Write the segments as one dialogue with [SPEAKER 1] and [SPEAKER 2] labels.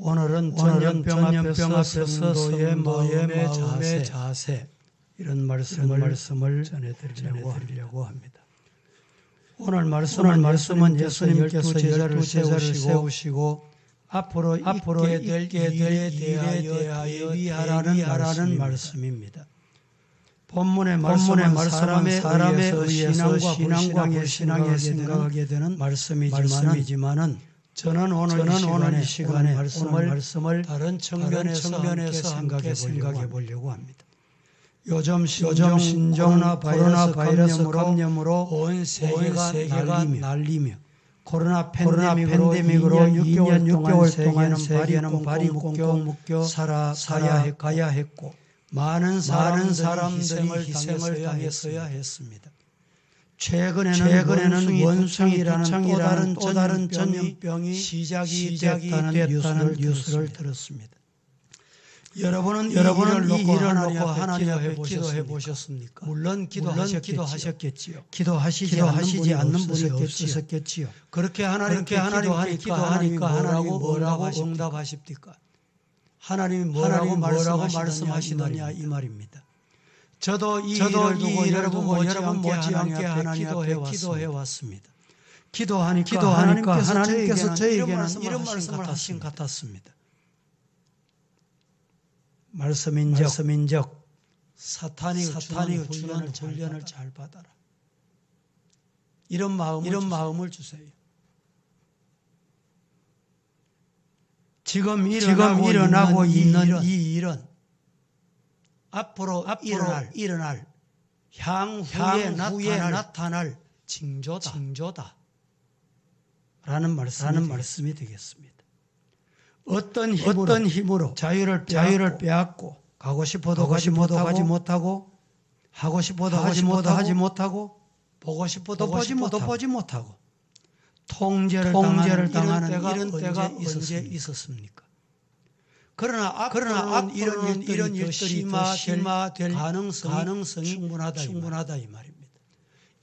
[SPEAKER 1] 오늘은 전염병 앞에서 성도의 마음의 자세 이런 말씀을 전해드리려고 합니다. 오늘 말씀은 예수님께서 제자를 세우시고 앞으로 있게 될 일에 대하여 예비하라는 말씀입니다. 본문의 말씀은 사람에 의해서 신앙과 생각하게 되는 말씀이지만은 저는 오늘 이 시간에 말씀을 다른 측면에서 함께 생각해 보려고 합니다. 요즘 신종 코로나 바이러스 감염으로 온 세계가 날리며 코로나 팬데믹으로 2년 6개월 동안은 발이 묶여 살아가야 했고 많은 사람들이 희생을 당했어야 했습니다. 최근에는 원숭이라는 또 다른 전염병이 시작이 됐다는 뉴스를 들었습니다. 여러분은 이 일을 놓고 하나님 앞에 기도해 보셨습니까? 물론 기도하셨겠지요. 기도하시지 않는 분이 없으셨겠지요. 그렇게 하나님께 기도하니까 하나님이 뭐라고 응답하십니까? 하나님이 뭐라고 말씀하시느냐 이 말입니다. 저도 이 일을 두고 여러분 못지않게 하나님 앞에 기도해 왔습니다. 기도하니까 하나님께서 저에게는 이런 말씀을 하신 것 같았습니다. 말씀인적 사탄이 주는 훈련을 잘 받아라. 이런 마음을 주세요. 지금 일어나고 있는 이 일은 앞으로 일어날 향후에 나타날 징조다. 라는 말씀이 되겠습니다. 어떤 힘으로 자유를 빼앗고 가고 싶어도 가지 못하고 하고 싶어도 하지 못하고 보고 싶어도 보지 못하고 통제를 당하는 이런 때가 언제 있었습니까? 그러나 앞으로는 이런 일들이 심화될 가능성이 충분하다 이 말입니다.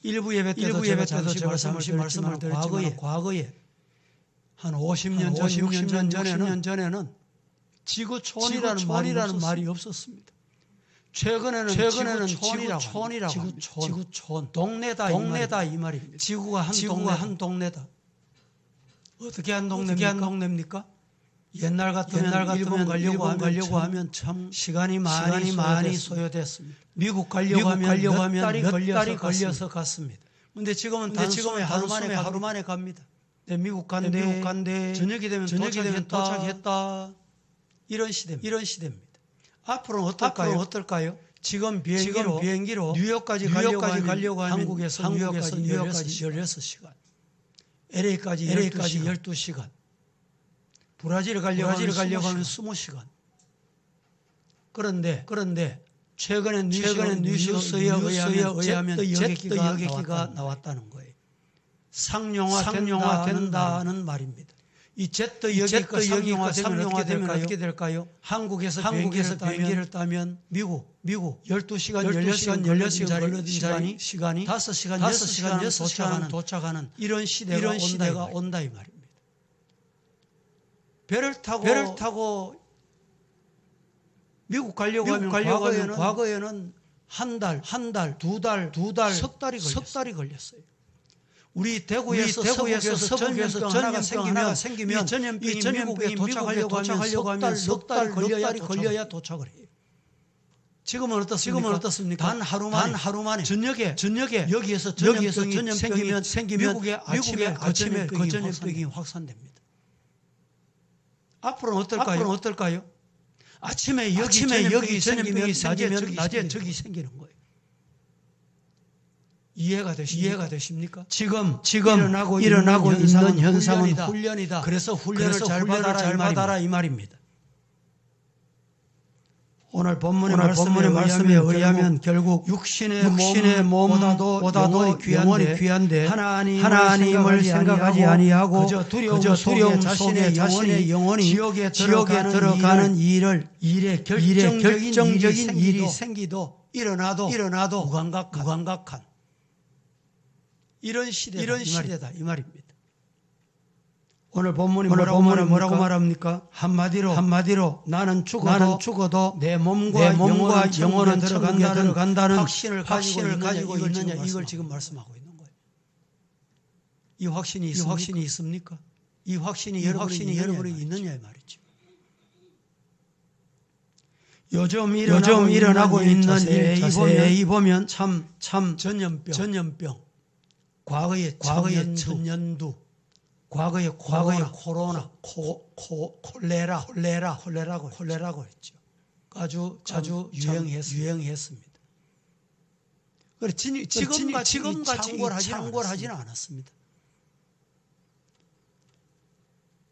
[SPEAKER 1] 일부 예배 때도 제가 잠시 말씀을 드렸지만 과거에 한 50년 전, 60년 전에는 지구촌이라는 말이 없었습니다. 최근에는 지구촌, 동네다 이 말입니다. 지구가 한 동네다. 어떻게 한 동네입니까? 옛날 같으면 일본 가려고 하면 참 시간이 많이 소요됐습니다. 미국 가려고 하면 몇 달이 걸려서 갔습니다. 근데 지금은 단숨에 하루 만에 갑니다. 미국 간대 저녁이 되면 도착했다. 이런 시대입니다. 앞으로는 어떨까요? 지금 비행기로 뉴욕까지 가려고 하면 한국에서 뉴욕까지 16시간, LA까지 12시간, 브라질 가려고 하면 20시간. 그런데 최근에 뉴스에 의하면 제트 여객기가 나왔다는 거예요. 상용화 된다는 말입니다. 이 제트 여객기가 상용화되면 어떻게 될까요? 한국에서 비행기를 따면 미국 12시간 16시간 걸리는 시간이 5시간 6시간 도착하는 이런 시대가 온다 이 말입니다. 배를 타고 미국 가려고 하면 과거에는 한 달, 두 달, 석 달이 걸렸어요. 우리 대구에서 전염병 하나가 생기면 이 전염병이 미국에 도착하려고 하면 석 달 걸려야 도착을 해요. 지금은 어떻습니까? 단 하루 만에 저녁에 여기에서 전염병이 생기면 미국에 아침에 그 전염병이 확산됩니다. 앞으로는 어떨까요? 아침에 여기 전염병이 생기면 낮에 저기 생기는 거예요. 이해가 되십니까? 지금 일어나고 있는 현상은 훈련이다. 그래서 훈련을 잘 받아라 이 말입니다. 오늘 본문의 말씀에 의하면 결국 육신의 몸보다도 영원히 귀한데 하나님을 생각하지 아니하고 그저 두려움 속에 자신의 영혼이 지옥에 들어가는 일에 결정적인 일이 생기도 일어나도 무감각한 이런 시대다 이 말입니다. 오늘 본문이 뭐라고 말합니까? 한마디로 나는 죽어도 내 몸과 영혼은 들어간다는 확신을 가지고 있느냐 이걸 지금 말씀하고 있는 거예요. 이 확신이 있습니까? 이 확신이 여러분이 있느냐 이 말이죠. 요즘 일어나고 있는 일에 보면 참 전염병, 과거의 천연두, 과거의 코로나, 콜레라고 했죠. 아주 유행했습니다. 그래 지금같이 창궐하지는 않았습니다.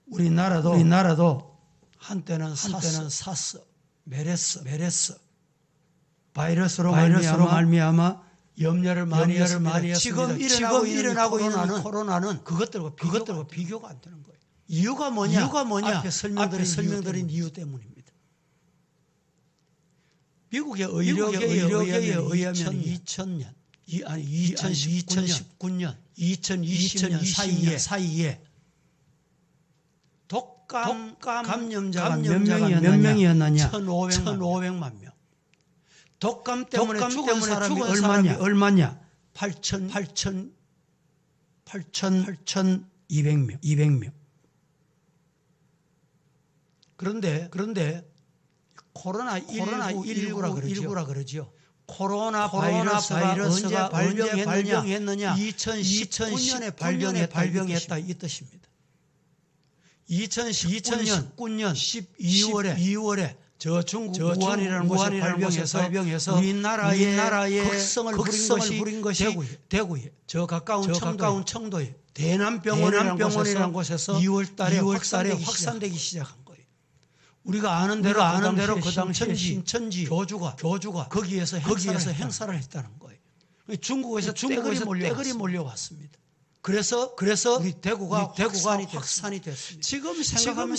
[SPEAKER 1] 우리나라도 한때는 사스, 메레스 바이러스로 말미암아 염려를 많이 했습니다. 지금 일어나고 있는 코로나는 그것들과 비교가 안 되는 거예요. 이유가 뭐냐? 앞에 설명드린 이유 때문입니다. 미국의 의료계에 의하면 2019년, 2020년 사이에 독감 감염자가 몇 명이었느냐? 1,500만 명. 독감 때문에 죽은 사람이 얼마냐? 8,200명. 그런데 코로나19라 그러죠. 코로나 바이러스가 언제 발병했느냐? 2019년에 발병했다 이 뜻입니다. 2019년 12월에 저 중국 우한이라는 곳에 발병해서 우리나라의 극성을 부린 것이 대구에 저 가까운 청도에 대남병원이라는 곳에서 2월달에 확산되기 시작한 거예요. 우리가 아는 대로 그 당시에 신천지 교주가 거기에서 행사를 했다는 거예요. 중국에서 떼거리 몰려왔습니다. 그래서 우리 대구가 확산이 됐습니다. 지금 생각하면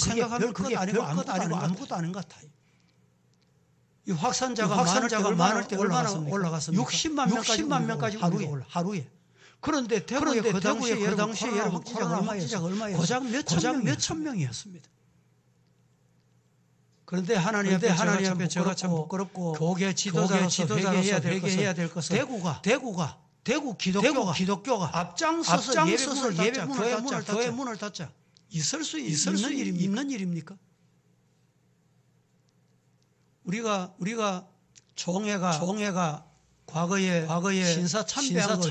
[SPEAKER 1] 그게 별것 아니고 아무것도 아닌 것 같아요. 이 확산자가 많을 때 올라갔습니다. 60만 명까지 하루에. 그런데 대구에 그 당시에 여러분 확진자가 얼마예요? 고작 몇천 명이었습니다. 그런데 하나님 앞에 제가 참 부끄럽고 교계 지도자로서 회개해야 될 것은 대구 기독교가 앞장서서 교회 문을 닫자. 있을 수 있는 일입니까? 우리가 종회가 과거에 신사 참배한 거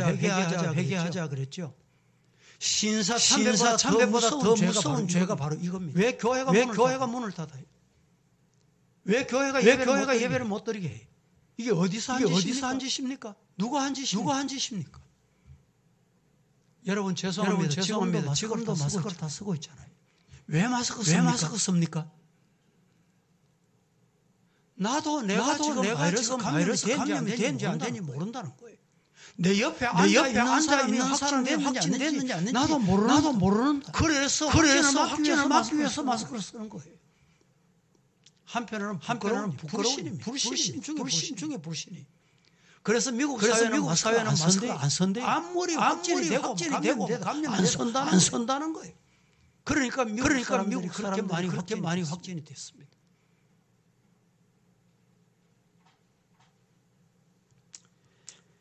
[SPEAKER 1] 회개하자 그랬죠. 신사 참배보다 더 무서운 죄가 바로 이겁니다. 왜 교회가 문을 닫아요? 왜 교회가 예배를 못 드리게 해요? 이게 어디서 한 짓입니까? 누가 한 짓입니까? 여러분 죄송합니다. 지금도 마스크를 다 쓰고 있잖아요. 왜 마스크 씁니까? 나도 내가 지금 바이러스 감염이 된지 안 된지 모른다는 거예요. 내 옆에 앉아 있는 사람이 확진됐는지 안 됐는지 나도 모르는다. 그래서 확진을 막기 위해서 마스크를 쓰는 거예요. 한편으로는 불신 중에 불신이. 그래서 미국 사회는 마스크를 안 선대요. 아무리 확진이 되고 안 선다는 거예요. 그러니까 미국 사람들이 그렇게 많이 확진이 됐습니다.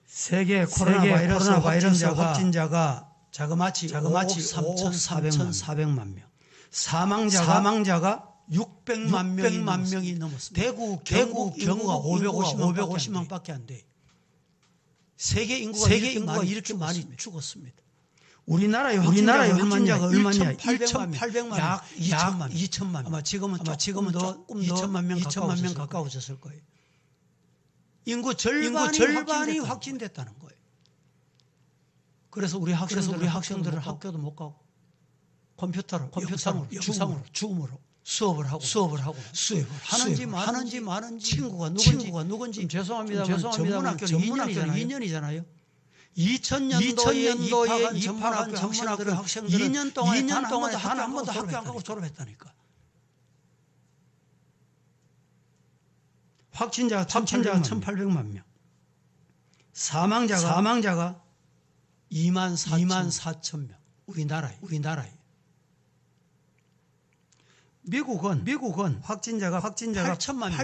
[SPEAKER 1] 세계 코로나 바이러스 확진자가 자그마치 3,400만 명. 사망자가 600만 명이 넘었습니다. 대구 경우가 550만 밖에 안 돼요. 세계 인구가 이렇게 많이 죽었습니다. 우리나라의 확진자가 얼마냐? 2,800만 약 2천만 명. 아마 지금은 조금 더 2천만 명 가까워졌을 거예요. 인구 절반이 확진됐다는 거예요. 그래서 우리 학생들은 학교도 못 가고 컴퓨터로 줌으로 수업을 하고 하는지 마는지 친구가 누군지 죄송합니다만 전문학교는 2년이잖아요. 2000년도에 입학한 학생들은 2년 동안 단 한 번도 학교 안 가고 졸업했다니까. 확진자가 1,800만 명. 사망자가 24,000명. 우리나라에. 미국은 확진자가 8천만 명,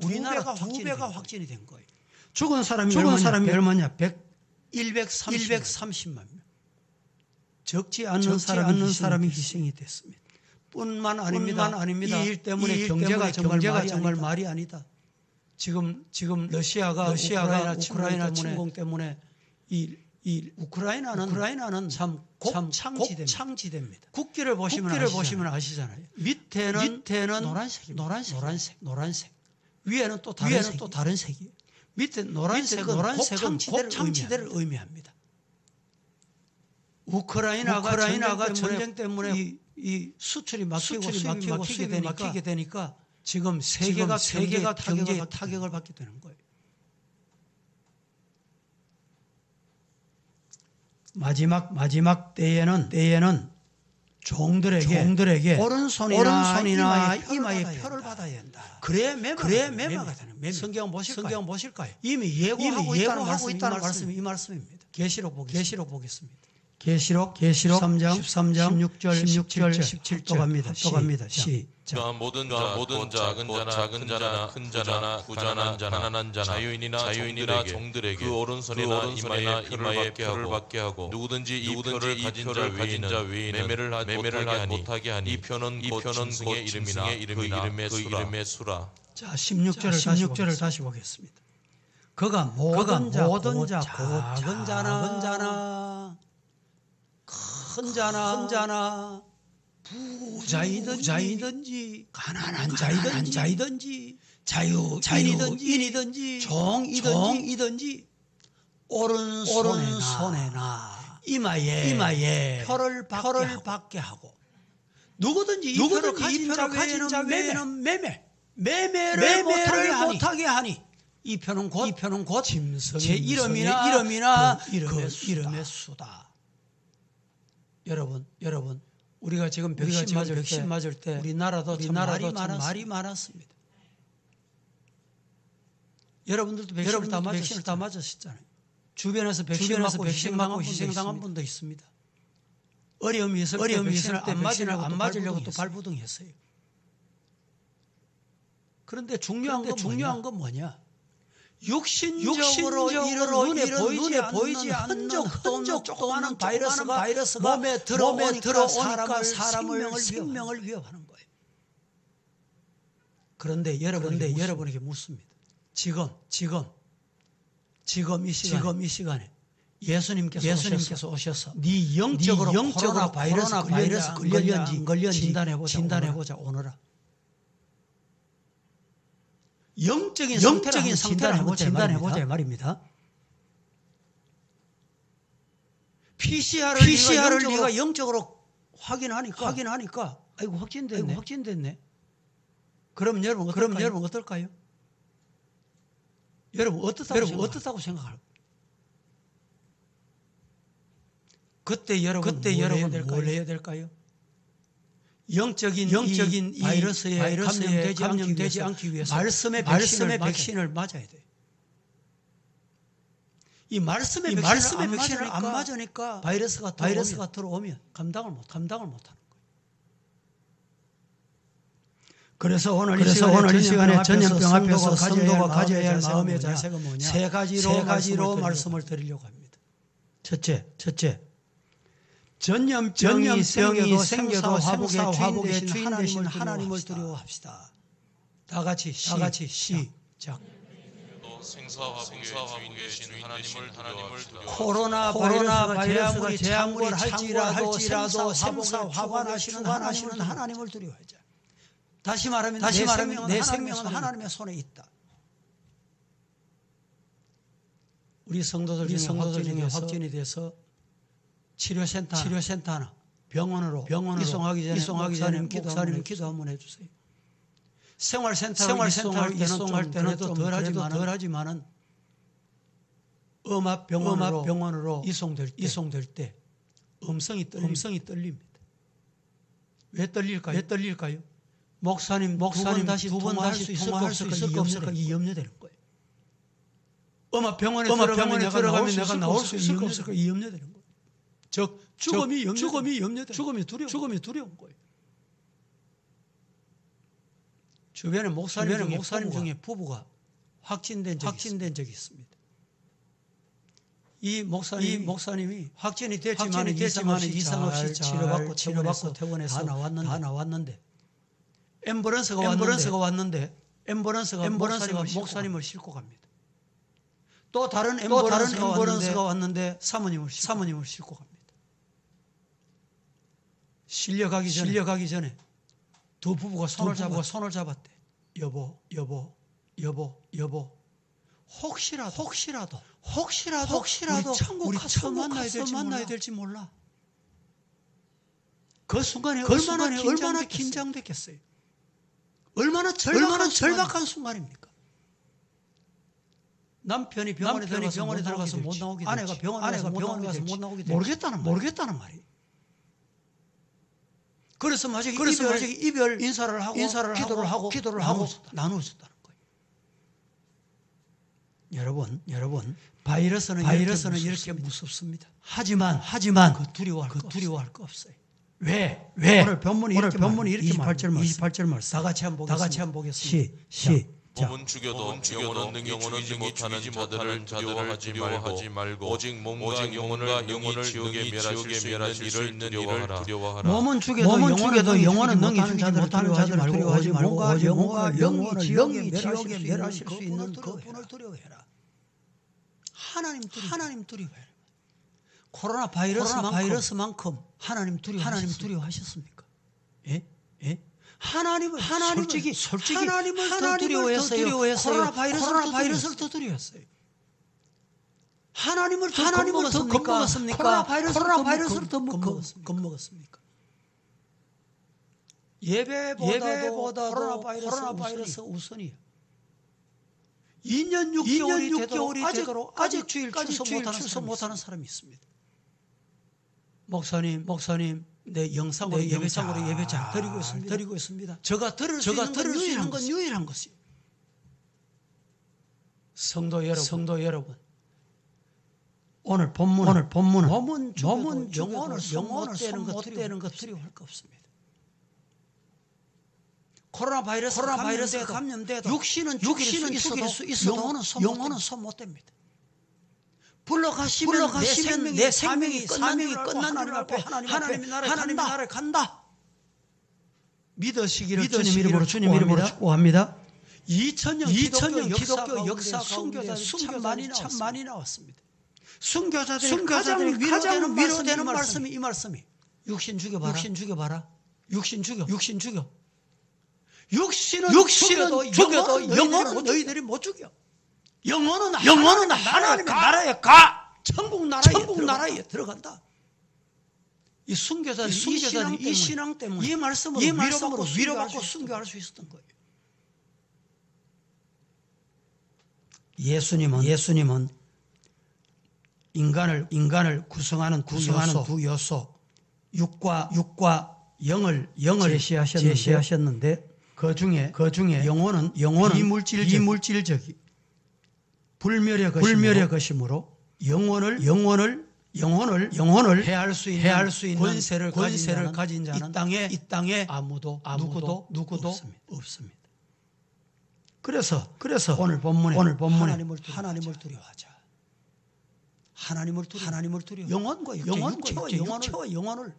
[SPEAKER 1] 우리나라 두 배가 확진이 된 거예요. 죽은 사람이 얼마냐? 130만 명. 적지 않는 사람이 희생이 됐습니다. 뿐만 아닙니다. 이 일 때문에 경제가 정말 말이 아니다. 지금 러시아가 우크라이나 침공 때문에 이 우크라이나는 참 곡창지대입니다. 국기를 보시면 아시잖아요. 밑에는 노란색. 위에는 또 다른 색이에요. 밑에 노란색은 곡창지대를 의미합니다. 우크라이나가 전쟁 때문에 이 수출이 막히게 되니까 지금 세계가 경제에 타격을 받게 되는 거예요. 마지막 때에는 종들에게 오른손이나 이마에 표를 받아야 한다. 그래야 매마가 되는 거예요. 성경 보실까요? 이미 예고하고 있다는 말씀이 이 말씀입니다. 계시록 보겠습니다. 계시록 13장 16절 17절 갑니다.
[SPEAKER 2] 시작. 모든 자 작은 자나 큰 자나 부자나 가난한 자나 자유인이나 종들에게 그 오른손이나 이마에 표를 받게 하고 누구든지 이 표를 가진 자 외에는 매매를 못하게 하니 이 표는 곧 짐승의 이름이나 그 이름의 수라.
[SPEAKER 1] 자, 16절을 다시 보겠습니다. 그가 모든 자 작은 자나 큰 자나 부자이든지 가난한 자이든지 자유인이든지 종이든지 오른손에나 이마에 표를 받게 하고 누구든지 이 표를 가진 자 외에는 매매를 못하게 하니 이 표는 곧 짐승의 이름이나 그 이름의 수다. 여러분, 우리가 지금 백신 맞을 때 우리나라도 참 말이 많았습니다. 여러분들도 백신을 다 맞으셨잖아요. 주변에서 백신 맞고 희생당한 분도 있습니다. 어려움이 있을 때 백신을 안 맞으려고 또 발부둥했어요. 그런데 중요한 건 뭐냐? 육신적으로 눈에 보이지 않는 흔적도 많은 바이러스가 몸에 들어오니까 사람을 생명을 위협하는 거예요. 그런데 여러분에게 묻습니다. 지금 이 시간에 예수님께서 오셔서 네 영적으로 코로나 바이러스 걸렸는지 진단해보자 오너라. 영적인 상태를 진단해보자 말입니다. PCR을 네가 영적으로 확인하니까 아이고 확진됐네. 그럼 여러분 어떨까요? 여러분 어떻다고 생각할까요? 그때 여러분 뭘 해야 될까요? 영적인 이 바이러스에 감염되지 않기 위해서 말씀의 백신을 맞아야 돼요. 이 말씀의 백신을 안 맞으니까 바이러스가 들어오면 감당을 못하는 거예요. 그래서 오늘 이 시간에 전염병 앞에서 성도가 가져야 할 마음의 자세가 뭐냐? 세 가지로 말씀을 드리려고 합니다. 첫째, 전염병이 생겨도 화복의 주인 되신 하나님을 두려워합시다. 다 같이 시작.
[SPEAKER 2] 생사화복의 주인 되신 하나님을 두려워합시다.
[SPEAKER 1] 코로나 바이러스가 재앙을 할지라도 생사화복하시는 하나님을 두려워하자. 다시 말하면 내 생명은 하나님의 손에 있다. 우리 성도들 중에 확진이 돼서 치료센터나 병원으로 이송하기 전에 목사님 기도 한번 해주세요. 생활센터로 이송할 때는 또 덜하지만은 음압병원으로 이송될 때 음성이 떨립니다. 왜 떨릴까요? 목사님 두 번 다시 통화할 수 있을까 없을까 이 염려되는 거예요. 음압병원에 들어가면 내가 나올 수 있을까 없을까 이 염려되는 거예요. 즉 죽음이 두려운 거예요. 주변에 목사님 중에 부부가 확진된 적이 있습니다. 이 목사님이 확진이 됐지만 이상 없이 치료받고 퇴원해서 다 나왔는데 앰뷸런스가 왔는데 목사님을 싣고 갑니다. 또 다른 앰뷸런스가 왔는데 사모님을 싣고 갑니다. 실려가기 전에 두 부부가 손을 잡았대. 여보, 혹시라도 우리 천국 만나야 될지 몰라. 그 순간에 얼마나 긴장됐겠어요. 얼마나 절박한 순간입니까? 남편이 병원에 들어가서 못 나오게 될지, 아내가 병원에 가서 못 나오게 될지 모르겠다는 말이에요. 그래서 마저 이별 인사를 하고 기도를 하고 나누었다는 거예요. 여러분, 바이러스는 이렇게 무섭습니다. 하지만 그 두려워할 거 없어요. 왜? 오늘 본문이 이렇게 28절 말씀. 다 같이 한번 보겠습니다.
[SPEAKER 2] 몸은 죽여도 영혼은 능히 못하는 자들을 두려워하지 말고 오직 몸과 영혼을 지옥에 멸하실 수 있는 일을 두려워하라.
[SPEAKER 1] 몸은 죽여도 영혼은 능히 못하는 자들을 두려워하지 말고 오직 몸과 영혼을 지옥에 멸하실 수 있는 그분을 두려워해라. 하나님 두려워해라. 코로나 바이러스만큼 하나님 두려워하셨습니까? 예? 하나님을 솔직히 하나님을 더 두려워했어요. 코로나 바이러스를 더 두려워했어요. 하나님을 더 겁먹었습니까? 코로나 바이러스를 더 겁먹었습니까? 예배보다도 코로나 바이러스 우선이에요. 2년 6개월이 되도록 아직 주일 출석 못하는 사람이 있습니다. 목사님, 내 영상으로 예배 잘 드리고 있습니다. 제가 들을 수 있는 건 유일한 것이에요. 성도 여러분, 오늘 본문은 몸은 영혼을 못 되는 것 두려워할 거 없습니다. 코로나 바이러스 감염돼도 육신은 죽일 수 있어도 영혼은 손 못 댑니다. 불러가시면 내 생명이 끝난 줄 알고 하나님의 나라에 간다. 믿으시기를 주님 이름으로 축복합니다. 2000년 기독교 역사 순교자들이 참 많이 나왔습니다. 순교자들이 가장 위로되는 말씀이 이 말씀이 육신 죽여봐라. 육신은 죽여도 영혼은 너희들이 못 죽여. 영혼은 하나님의 나라에 가. 천국 나라에 들어간다. 이 순교자들이 이 신앙 때문에 이 말씀으로 위로받고 순교할 수 있었던 거예요. 예수님은 인간을 구성하는 두 요소 육과 영을 제시하셨는데 그 중에 영혼은 비물질적이 불멸의 것이므로 영혼을 해할 수 있는 권세를 가진 자는 이 땅에 아무도 없습니다. 그래서 오늘 본문에 하나님을 두려워하자. 하나님을 두려워. 영혼과 육체와 영혼을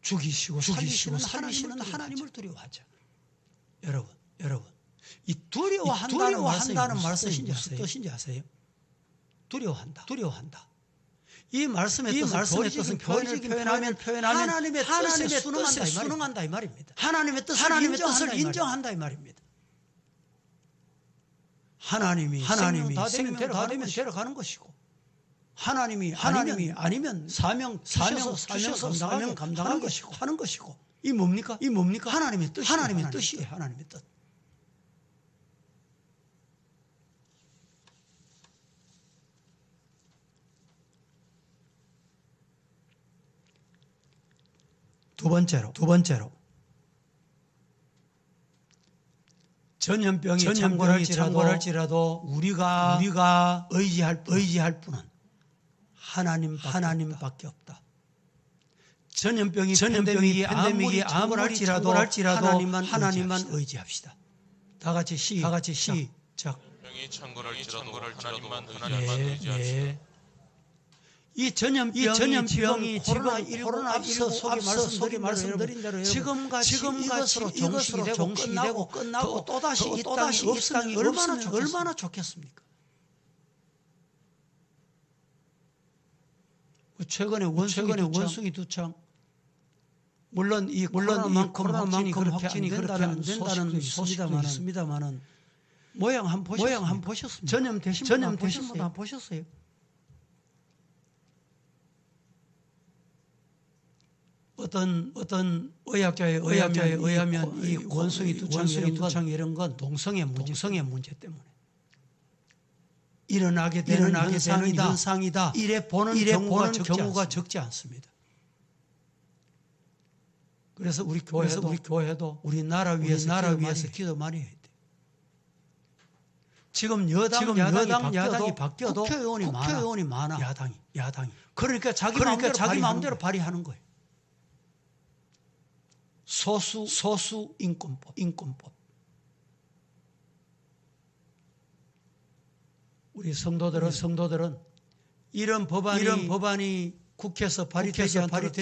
[SPEAKER 1] 죽이시고 살리시는 하나님을 두려워하자. 여러분, 이 두려워한다는 말씀이 무슨 뜻인지 아세요? 두려워한다. 이 말씀의 뜻은 표현하면 하나님의 뜻에 순응한다 이 말입니다. 하나님의 뜻을 인정한다 이 말입니다. 하나님이 생명 다 되면 데려가는 것이고, 하나님이 아니면 사명 감당하는 것이고 하는 것이고, 이 뭡니까? 하나님의 뜻이에요. 하나님의 뜻. 두 번째로 전염병이 창궐할지라도 우리가 의지할 분은 하나님밖에 없다. 전염병이 팬데믹이 아무리 할지라도 하나님만 의지합시다. 다 같이 시작.
[SPEAKER 2] 병이 창궐할지라도 하나님만 의지합시다.
[SPEAKER 1] 이 전염병이 지금 코로나19 속에 말씀드린 대로 지금같이 이것으로 종식이 되고 끝나고 또다시 이 땅이 없으니 얼마나 좋겠습니까? 최근에 원숭이 두창 물론 코로나만큼 확진이 그렇게 안 된다는 소식도 있습니다만은 모양 한번 보셨습니까? 전염되신 분 한 보셨어요? 어떤 의학자에 의하면 이 원숭이 두창 이런 건 동성애 문제 때문에 일어나게 되는 현상이다. 이래 보는 경우가 적지 않습니다. 그래서 우리 교회도 우리나라 위해서 기도 많이 해야 돼. 지금 야당이 바뀌어도 국회의원이 많아. 야당이. 그러니까 자기 마음대로 발의하는 거예요. 소수 인권법. 우리 성도들은 이런 법안이 국회에서 발의되지 않도록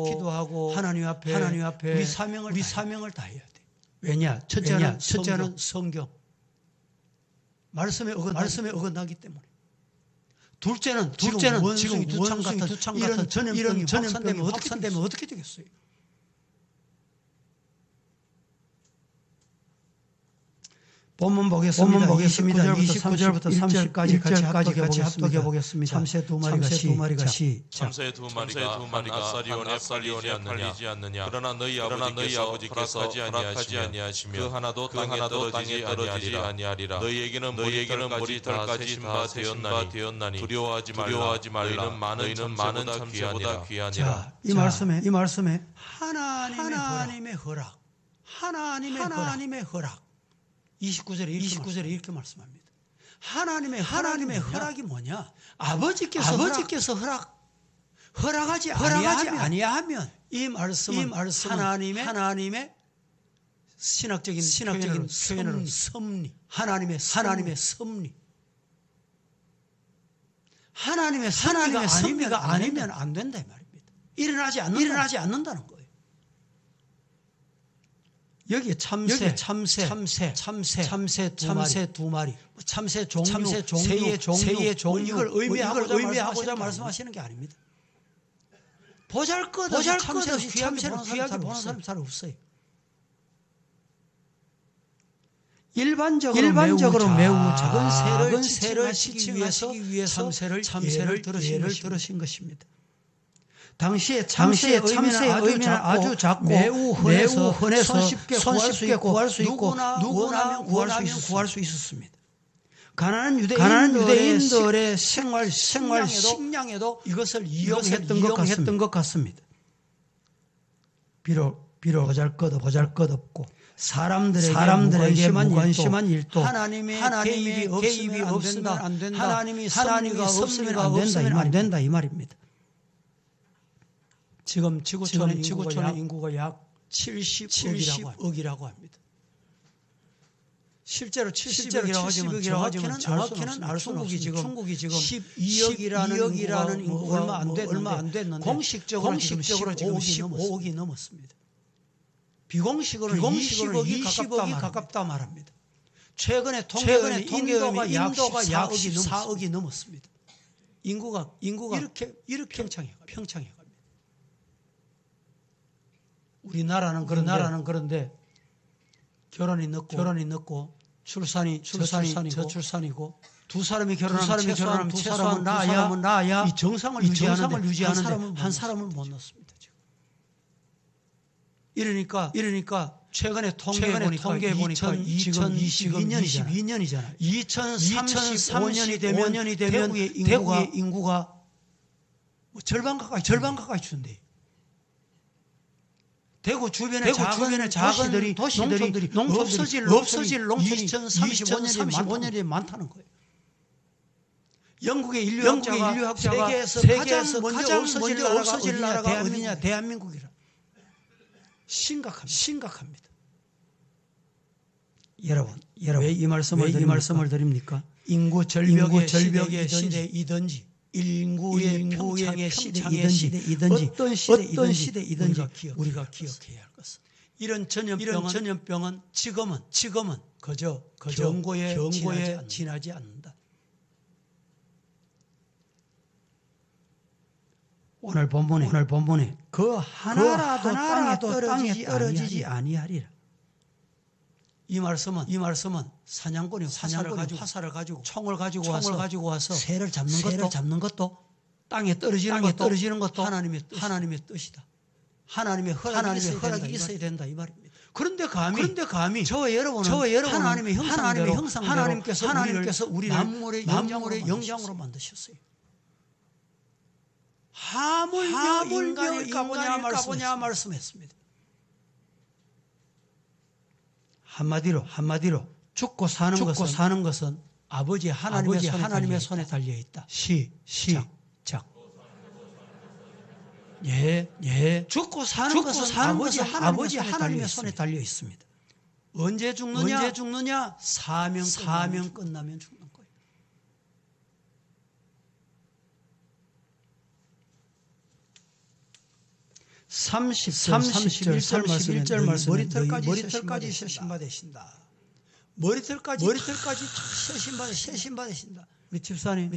[SPEAKER 1] 기도하고 하나님 앞에 우리 사명을 다해야 돼. 왜냐? 첫째는 성경 말씀에 어긋나기 때문에. 둘째는 지금 원숭이 두창 같은 전염병이 확산되면 어떻게 되겠어요? 본문 보겠습니다. 29절부터 30절까지 같이 합독해 보겠습니다. 참새 두 마리가
[SPEAKER 2] 참새 두 마리가 아사리온에 팔리지 않느냐. 그러나 너희 아버지께서 허락하지 아니하시며 그 하나도 땅에 떨어지지 아니하리라. 너희에게는 머리털까지 세신 바 되었나니 두려워하지 말라. 너희는 많은 참새보다 귀하니라.
[SPEAKER 1] 자, 이 말씀에 하나님의 허락. 하나님의 허락. 29절에 이렇게 말씀합니다. 하나님의 허락이 뭐냐? 아버지께서 허락하지 아니하면 이 말씀은 하나님의 신학적인 표현으로 섭리. 하나님의 섭리. 하나님의 섭리가 아니면 안 된다 이 말입니다. 일어나지 않는다는 거예요. 여기에 참새 두 마리, 참새 종류, 새의 종류 이걸 의미하고자 말씀하시는 게 아닙니다. 보잘것없이 참새를 귀하게 보는 사람 잘 없어요. 일반적으로 매우 작은 새를 시치기 위해서 참새를 들으신 것입니다. 당시에 참새의 의미는 아주 작고 매우 흔해서 손쉽게 구할 수 있고 누구나 구할 수 있었습니다. 가난한 유대인들의 생활 식량에도 이것을 이용했던 것 같습니다. 비록 보잘것없고 사람들에게 무관심한 일도 하나님의 개입이 없으면 안 된다. 하나님이 없으면 안 된다 이 말입니다. 지금 지구촌의 인구가 약 70억이라고 합니다. 실제로 70억이라고 하지만 알 수는 없습니다. 중국이 지금 12억이라는 인구가 얼마 안 됐는데 공식적으로 지금 15억이 넘었습니다. 비공식으로는 20억이 가깝다 말합니다. 최근에 통계에 인도가 약 14억이 넘었습니다. 인구가 이렇게 평창해. 우리나라는 그런데 결혼이 늦고 출산이 저출산이고 두 사람이 결혼하면 두 사람은 낳아야 이 정상을 유지하는데 한 사람을 못 낳습니다. 지금. 이러니까 최근에 통계에 보니까 2022년이잖아요. 2035년이 되면 대구의 인구가 절반 가까이 준대. 대구 주변의 작은 도시들이 없어질 농촌이 2035년이 많다는 거예요. 영국의 인류학자가 세계에서 가장 먼저 없어질 나라가 어디냐? 대한민국이라. 심각합니다. 여러분, 왜 이 말씀을 드립니까? 인구 절벽의 시대이든지 인구의 평창의 시대이든지 어떤 시대이든지 우리가 기억해야 할 것은 이런 전염병은 지금은 그저 경고에 지나지 않는다. 오늘 본문에 그 하나라도 땅에 떨어지지 아니하리라. 이 말씀은 사냥꾼이 화살을 가지고 총을 가지고 와서 새를 잡는 것도 땅에 떨어지는 것도 하나님의 뜻이다. 하나님의 허락이 있어야 된다 이 말입니다. 그런데 감히 저와 여러분은 하나님의 형상대로 하나님께서 우리를 만물의 영장으로 만드셨어요. 하물며 인간일까 말씀했습니다. 한마디로 죽고 사는 것은 아버지 하나님의 손에 달려 있다. 시작. 예. 죽고 사는 것은 아버지 하나님의 손에 달려 있습니다. 언제 죽느냐? 사명 끝나면 죽는 거예요. (30절) 말씀에 머리털까지 셔신받으신다. 머리털까지 셔신받으신다. 우리 집사님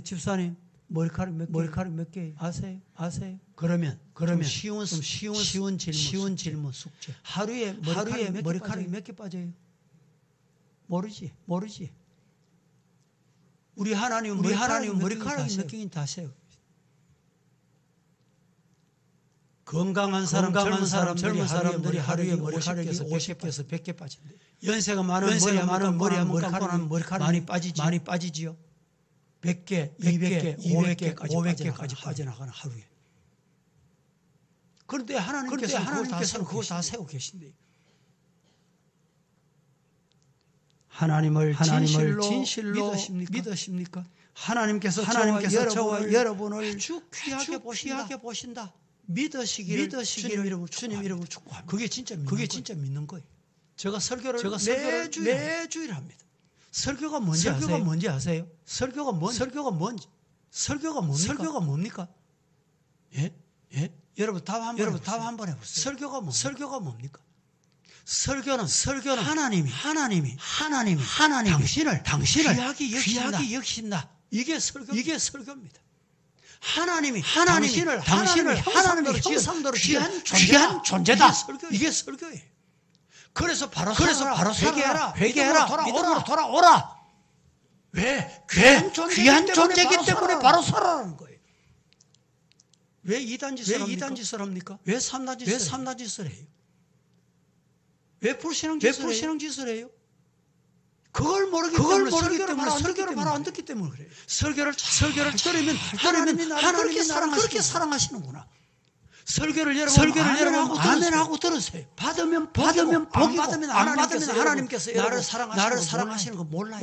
[SPEAKER 1] 머리카락 몇 개 아세요? 그러면 쉬운 질문 숙제. 하루에 머리카락이 몇 개 빠져요? 모르지. 우리 하나님은 머리카락이 몇 개인지 다 세요. 건강한 젊은 사람들이 하루에 머리카락이 50개에서 100개 빠진대요. 연세가 많은 머리카락이 많이 빠지지요. 100개, 200개, 500개까지 빠져나가는 하루에. 그런데 하나님께서는 그걸 다 세우고 계신데요. 하나님을 진실로 믿으십니까? 하나님께서 저와 여러분을 아주 귀하게 보신다. 믿으시기를 주님 이름으로 축복합니다. 그게 진짜 믿는 거예요. 제가 설교를 매주일 합니다. 설교가 뭔지 아세요? 설교가 뭡니까? 예? 여러분 답 한번 해보세요. 설교가 뭡니까? 설교는 하나님이 당신을 귀하게 여기신다. 이게 설교입니다. 하나님이 당신을 하나님의 형상대로 귀한 존재다. 이게 설교예요. 그래서 바로 회개하라. 돌아오라. 왜? 귀한 존재이기 때문에 바로 살아라는 거예요. 왜 이단 짓을 합니까? 왜 삼단 짓을 해요? 왜 불신앙 짓을 해요? 그걸 모르기 때문에 설교를 바로 안 듣기 때문에 그래요. 설교를 들으면 하나님이 나를 그렇게 사랑하시는구나. 설교를 여러분 아멘하고 들으세요. 받으면 복이고 안 받으면 하나님께서 나를 사랑하시는 거 몰라요.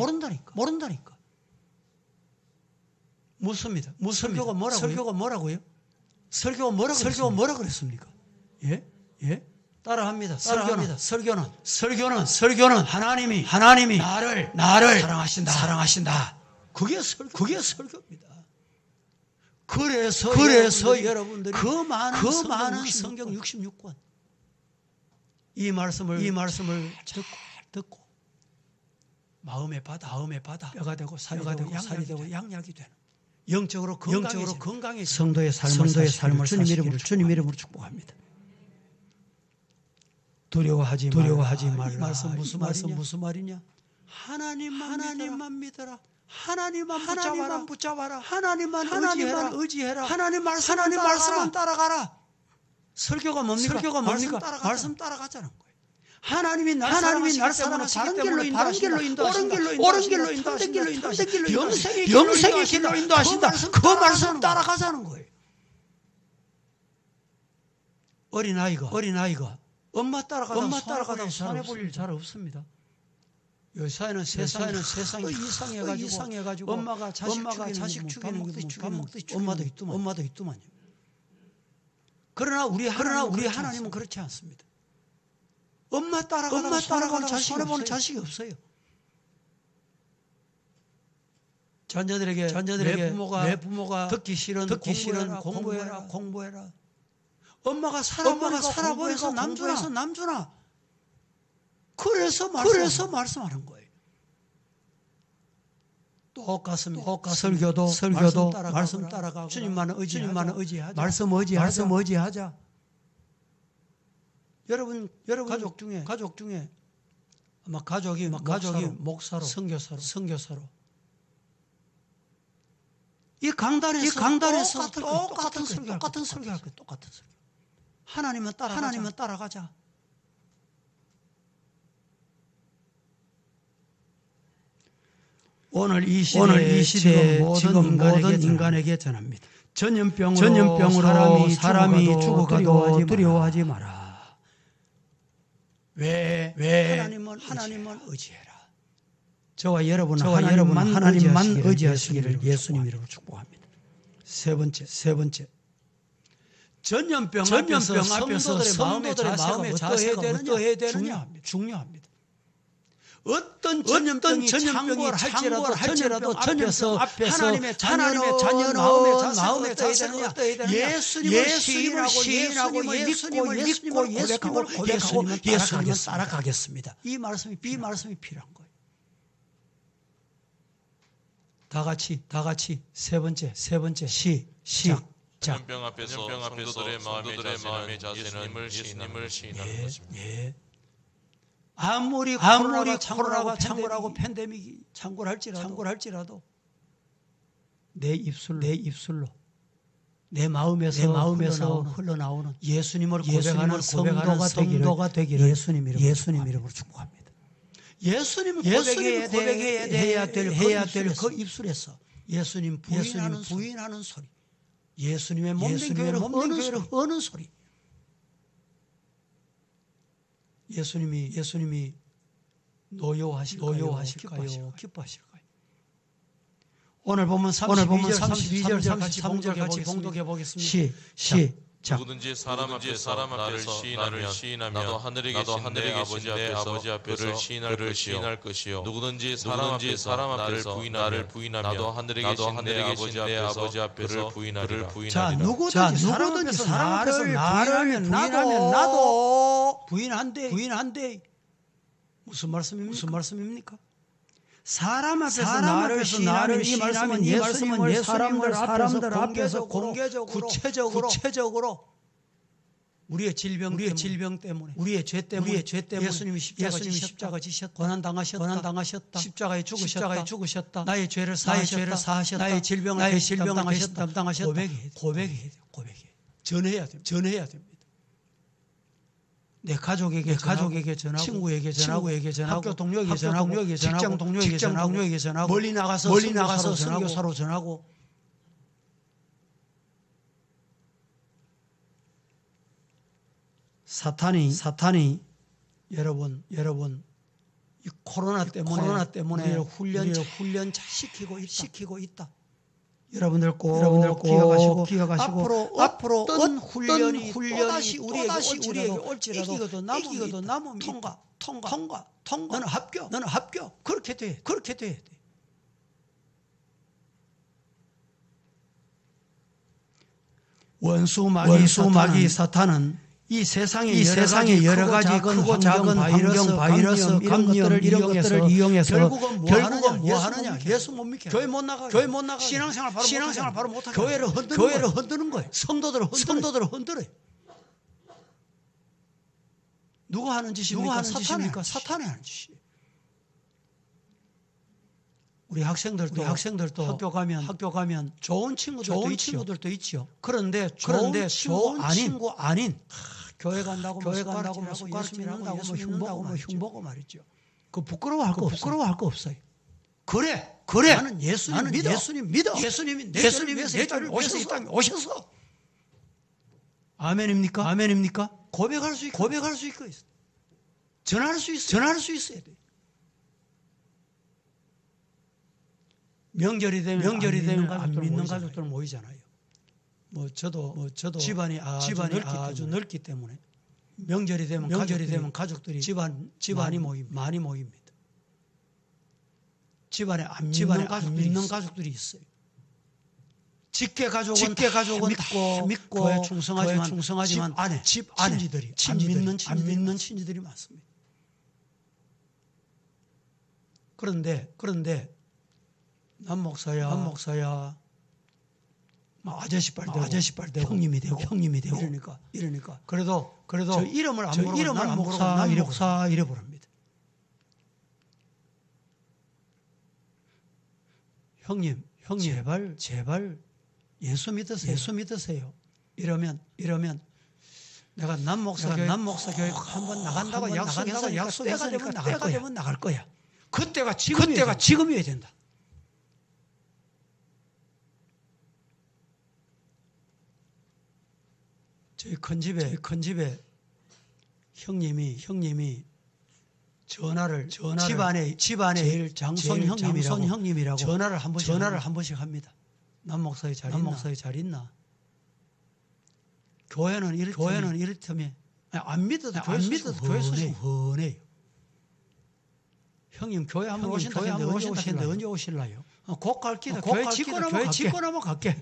[SPEAKER 1] 모른다니까. 묻습니다. 설교가 뭐라고요? 설교가 뭐라 그랬습니까? 예? 따라합니다. 설교는 하나님이 나를 사랑하신다. 그게 설교입니다. 그래서 여러분들이 그 많은 성경 66권 이 말씀을 듣고 마음에 받아 뼈가 되고 살이 되고 양약이 되는 영적으로 건강해 성도의 삶을 주님 이름으로 축복합니다. 두려워하지 말라. 이 말씀 무슨 말이냐? 하나님만 믿어라. 하나님만 붙잡아라. 하나님만 의지해라. 하나님 말씀만 따라가라. 설교가 뭡니까? 말씀 따라가자는 거예요. 하나님이 날 사랑하시기 때문에 바른 길로 인도하신다. 옳은 길로 인도하신다. 영생의 길로 인도하신다. 그 말씀 따라가자는 거예요. 어린아이가 엄마 따라가다 손해 볼 일 잘 없습니다. 요새는 세상이 이상해가지고 엄마가 자식 죽이는 밥 먹듯이 엄마도 있더만요. 그러나 우리 하나님은 그렇지 않습니다. 엄마 따라가다가 손해보는 자식이 없어요. 자녀들에게 내 부모가 듣기 싫은 공부해라. 엄마가 살아보니까 남주나. 그래서 말씀하는 거예요. 똑같습니다. 설교도 말씀 따라가고 주님만은 의지하자. 말씀 의지하자. 여러분 가족 중에 아마 가족이 목사로 선교사로 이 강단에서 똑같은 설교할 거예요. 똑같은 설교. 하나님은 따라가자. 오늘 이 시대에 지금 모든 인간에게 전합니다. 전염병으로 사람이 죽어가도 두려워하지 마라. 왜 하나님은 의지해라. 저와 여러분은 하나님만 의지하시기를 예수님 이름으로 축복합니다. 세 번째. 전염병 앞에서 성도들의 마음의 자세가 어떠해야 되느냐 중요합니다. 어떤 전염병이 할지라도 전염병 앞에서 하나님의 자녀는 마음의 자세가 어떠해야 되느냐. 예수님을 시인하고 예수님을 고백하고 예수님을 따라가겠습니다. 이 말씀이 필요한 거예요. 다 같이 세 번째 시작.
[SPEAKER 2] 전염병 앞에서 성도들의 마음의 자세는 예수님을 시인하는 것입니다.
[SPEAKER 1] 아무리 코로나가 창궐하고 팬데믹이 창궐할지라도 내 입술로 내 마음에서 흘러나오는 예수님을 고백하는 성도가 되기를 예수님 이름으로 축복합니다. 예수님 고백해야 될 그 입술에서 예수님 부인하는 소리, 예수님의 몸된 교회를 허는 소리, 예수님이 노여하실까요? 기뻐하실까요? 오늘 보면 32절 33절 같이 봉독해 보겠습니다. 시작.
[SPEAKER 2] 누구든지 사람 앞에서 나를 시인하면 나도 하늘에 계신 내 아버지 앞에서 그를 시인할 것이요. 누구든지 사람 앞에서 나를 부인하면 나도 하늘에 계신 내 아버지 앞에서 그를 부인하리라.
[SPEAKER 1] 자, 누구든지 사람 앞에서 나를 나도 부인한대. 무슨 말씀입니까? 사람 앞에서 나를 시인하는 이 말씀은 예수님을 사람들 앞에서 공개적으로 구체적으로 우리의 질병 때문에 우리의 죄 때문에 예수님이 십자가 지셨다. 고난 당하셨다. 십자가에 죽으셨다. 나의 죄를 사하셨다. 나의 질병을 담당하셨다. 고백해야 돼요. 전해야 됩니다. 내 가족에게 전하고, 친구에게 전하고, 학교 동료에게 전하고, 직장 동료에게 전하고, 멀리 나가서 선교사로 전하고. 사탄이 여러분 이 코로나 때문에 우리를 훈련시키고 있다. 여러분들 꼭 기억하시고 앞으로 어떤 훈련이 또다시 우리에게 올지라도 이기고도 남으면 통과. 너는 합격. 그렇게 돼야 돼. 원수 마귀 사탄은 이 세상의 여러 가지 크고 작은 바이러스 감염 이런 것들을 이용해서 결국은 뭐 하느냐? 예수 못 믿게, 교회 못 나가, 신앙생활 바로 못하게, 교회를 흔드는 거예요. 성도들을 흔들어요. 누가 하는 짓입니까? 사탄이 하는 짓이에요. 우리 학생들도 학교 가면 좋은 친구들도 있죠. 그런데 좋은 친구 아닌 교회 간다고 숟가락질하고 흉보고 말이죠. 그 부끄러워할 거 없어요. 그래. 나는 예수님 믿어. 예수님이 내 죄를 오셔서 이 땅에 오셔서. 아멘입니까? 고백할 수 있고 전할 수 있어야 돼. 명절이 되면 안 믿는 가족들 모이잖아요. 뭐 저도 집안이 아주 넓기 때문에 명절이 되면 가족들이 집안이 많이 모입니다. 집안에 안 믿는 가족들이 있어요. 직계 가족은 다 믿고 교회 충성하지만 집 안에 안 믿는 친지들이 많습니다. 그런데 남 목사야 아저씨 빨 되고 형님이 되고 이러니까 그래도 저 이름을 안 부르고 남 목사 이래 부릅니다. 형님 제발 예수 믿으세요. 이러면 내가 남 목사 교회 한번 나간다고 약속해서 때가 되면 나갈 거야. 그때가 지금이어야 된다. 저희 큰 집에 형님이 전화를 집안에 제일 장손 형님이라고 전화를 한 번씩 합니다. 남 목사의 잘 있나? 교회는 이를테면 안 믿어도 교회 소식 훤해요. 형님 교회 한번 오신다는데 언제 오실라요? 곧 갈기다. 교회 짓고 나면 갈게.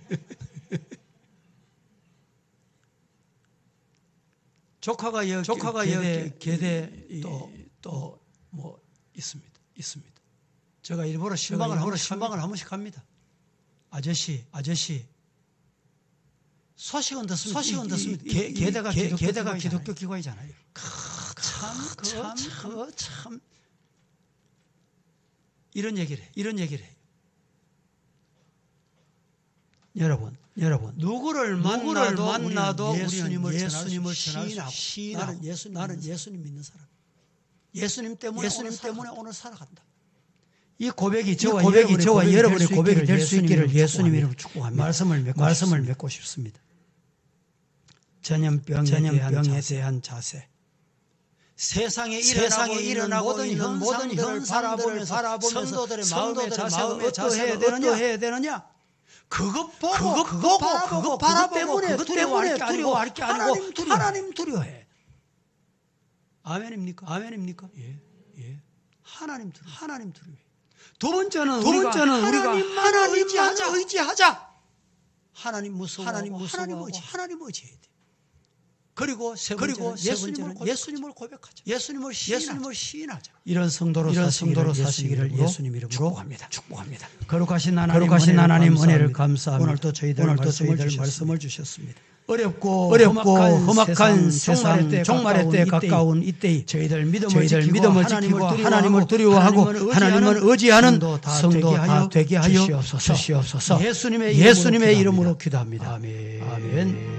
[SPEAKER 1] 조카가 계대 또 뭐 있습니다. 제가 일부러 신방을 한 번씩 합니다. 아저씨 소식은 듣습니다. 계대가 기독교 기관이잖아요. 참 이런 얘기를 해요. 여러분 누구를 만나도 예수님을 시인하고 나는 예수님 믿는 사람. 예수님 때문에 오늘 살아간다. 이 고백이 저와 여러분의 고백이 될 수 있기를 예수님 이름으로 축복합니다. 말씀을 맺고 싶습니다. 전염병에 대한 자세. 세상에 일어나고 있는 모든 현상들을 바라보면서 성도들의 마음의 자세가 어떠해야 되느냐? 그것 때문에 두려워할 게 아니고 하나님 두려워해. 아멘입니까? 예. 하나님 두려워해. 두 번째는 우리가 하나님만 의지하자. 하나님 무서워하고 하나님 의지해야 돼. 그리고 세 번째는 예수님을 고백하자. 예수님을 시인하자. 이런 성도로 사시기를 예수님 이름으로 축복합니다. 거룩하신 하나님 은혜를 감사합니다. 오늘도 저희들 말씀을 주셨습니다. 어렵고 험악한 세상 종말의 때 가까운 이때에 저희들 믿음을 지키고 하나님을 두려워하고 하나님을 의지하는 성도 다 되게 하여 주시옵소서. 예수님의 이름으로 기도합니다. 아멘.